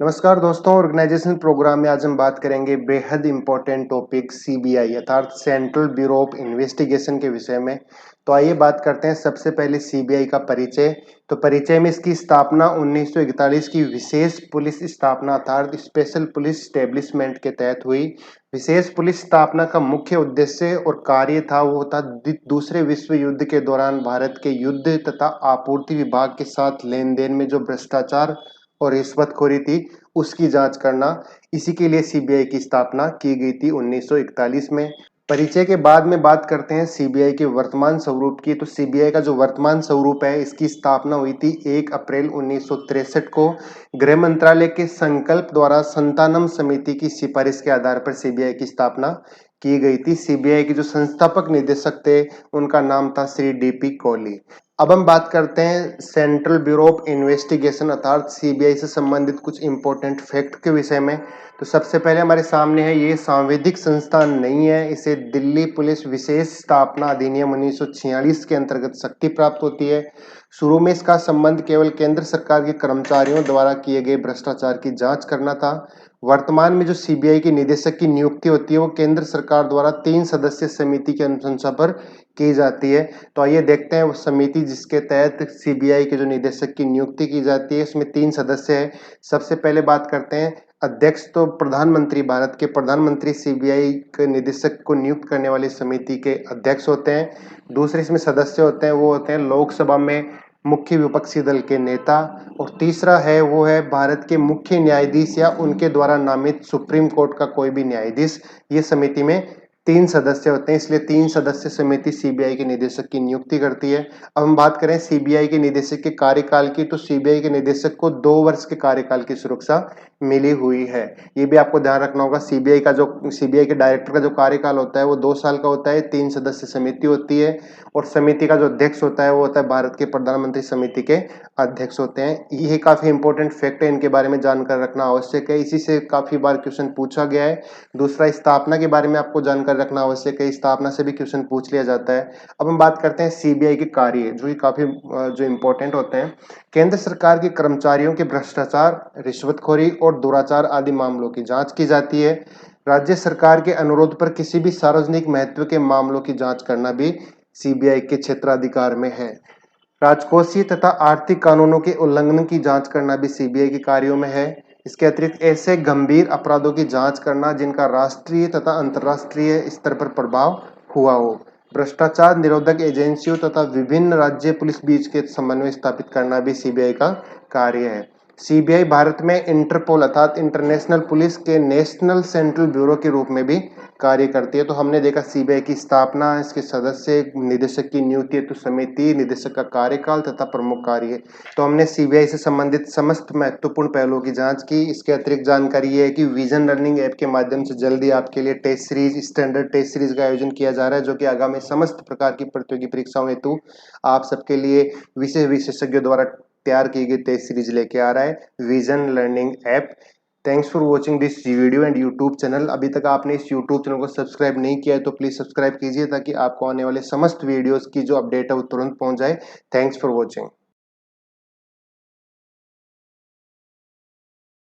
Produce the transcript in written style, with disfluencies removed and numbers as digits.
नमस्कार दोस्तों, organisational programme में आज हम बात करेंगे बेहद इंपॉर्टेंट टॉपिक सीबीआई अर्थात सेंट्रल ब्यूरो ऑफ इन्वेस्टिगेशन के विषय में। तो आइए बात करते हैं सबसे पहले सीबीआई का परिचय। तो परिचय में इसकी स्थापना 1941 की विशेष पुलिस स्थापना अर्थात स्पेशल पुलिस स्टेब्लिशमेंट के तहत हुई। विशेष पुलिस स्थापना का मुख्य उद्देश्य और कार्य था वो था दूसरे विश्व युद्ध के दौरान भारत के युद्ध तथा आपूर्ति विभाग के साथ लेन देन में जो भ्रष्टाचार और रिश्वतखोरी थी उसकी जांच करना। इसी के लिए सीबीआई की स्थापना की गई थी 1941 में। परिचय के बाद में बात करते हैं सीबीआई के वर्तमान स्वरूप की। तो सीबीआई का जो वर्तमान स्वरूप है, इसकी स्थापना हुई थी 1 अप्रैल 1963 को गृह मंत्रालय के संकल्प द्वारा संतानम समिति की सिफारिश के आधार पर सीबीआई की स्थापना की गई थी। सीबीआई के जो संस्थापक निदेशक थे उनका नाम था श्री डीपी कोहली। अब हम बात करते हैं सेंट्रल ब्यूरो ऑफ इन्वेस्टिगेशन अर्थात सीबीआई से संबंधित कुछ इंपॉर्टेंट फैक्ट के विषय में। तो सबसे पहले हमारे सामने है, ये सांविधिक संस्थान नहीं है। इसे दिल्ली पुलिस विशेष स्थापना अधिनियम 1946 के अंतर्गत शक्ति प्राप्त होती है। शुरू में इसका संबंध केवल केंद्र सरकार के कर्मचारियों द्वारा किए गए भ्रष्टाचार की जांच करना था। वर्तमान में जो सीबीआई के निदेशक की नियुक्ति होती है वो केंद्र सरकार द्वारा 3 सदस्यीय समिति की अनुशंसा पर की जाती है। तो आइए देखते हैं वो समिति जिसके तहत सीबीआई के जो निदेशक की नियुक्ति की जाती है। इसमें 3 सदस्य है। सबसे पहले बात करते हैं अध्यक्ष। तो प्रधानमंत्री, भारत के प्रधानमंत्री सीबीआई के निदेशक को नियुक्त करने वाली समिति के अध्यक्ष होते हैं। दूसरे इसमें सदस्य होते हैं वो होते हैं लोकसभा में मुख्य विपक्षी दल के नेता। और तीसरा है वो है भारत के मुख्य न्यायाधीश या उनके द्वारा नामित सुप्रीम कोर्ट का कोई भी न्यायाधीश। ये समिति में 3 सदस्य होते हैं, इसलिए 3 सदस्य समिति सीबीआई के निदेशक की नियुक्ति करती है। अब हम बात करें सीबीआई के निदेशक के कार्यकाल की। तो सीबीआई के निदेशक को 2 वर्ष के कार्यकाल की सुरक्षा मिली हुई है। ये भी आपको ध्यान रखना होगा। सीबीआई के डायरेक्टर का जो कार्यकाल होता है वो 2 साल का होता है। 3 सदस्य समिति होती है और समिति का जो अध्यक्ष होता है वो होता है भारत के प्रधानमंत्री समिति के अध्यक्ष होते हैं। ये काफी इंपॉर्टेंट फैक्ट है, इनके बारे में जानकर रखना आवश्यक है। इसी से काफी बार क्वेश्चन पूछा गया है। दूसरा, स्थापना के बारे में आपको जानकर रखना आवश्यक है। स्थापना से भी क्वेश्चन पूछ लिया जाता है। अब हम बात करते हैं सीबीआई के कार्य, जो कि काफी जो इंपॉर्टेंट होते हैं। केंद्र सरकार के कर्मचारियों के भ्रष्टाचार, रिश्वतखोरी और दुराचार आदि मामलों की जांच की जाती है। राज्य सरकार के अनुरोध पर किसी भी सार्वजनिक महत्व के मामलों की जांच करना भी सीबीआई के क्षेत्राधिकार में है। राजकोषीय तथा आर्थिक कानूनों के उल्लंघन की जांच करना भी सीबीआई के कार्यों में है। इसके अतिरिक्त ऐसे गंभीर अपराधों की जांच करना जिनका राष्ट्रीय तथा अंतर्राष्ट्रीय स्तर पर प्रभाव हुआ हो। भ्रष्टाचार निरोधक एजेंसियों तथा विभिन्न राज्य पुलिस बीच के समन्वय स्थापित करना भी सीबीआई का कार्य है। सीबीआई भारत में इंटरपोल अर्थात इंटरनेशनल पुलिस के नेशनल सेंट्रल ब्यूरो के रूप में भी कार्य करती है। तो हमने देखा सीबीआई की स्थापना, इसके सदस्य, निदेशक की नियुक्ति, तो समिति, निदेशक का कार्यकाल तथा प्रमुख कार्य। तो हमने सीबीआई से संबंधित समस्त महत्वपूर्ण पहलुओं की जांच की। इसके अतिरिक्त जानकारी ये है कि विजन लर्निंग ऐप के माध्यम से जल्दी आपके लिए test series, standard test series का आयोजन किया जा रहा है, जो कि आगामी समस्त प्रकार की प्रतियोगी परीक्षाओं हेतु आप सबके लिए विशेषज्ञों द्वारा तैयार की गई टेस्ट सीरीज लेके आ रहा है, vision learning app. Thanks for watching this video and YouTube channel. अभी तक आपने इस यूट्यूब चैनल को सब्सक्राइब नहीं किया है तो प्लीज सब्सक्राइब कीजिए ताकि आपको आने वाले समस्त वीडियोस की जो अपडेट है वो तुरंत पहुंच जाए। Thanks for watching.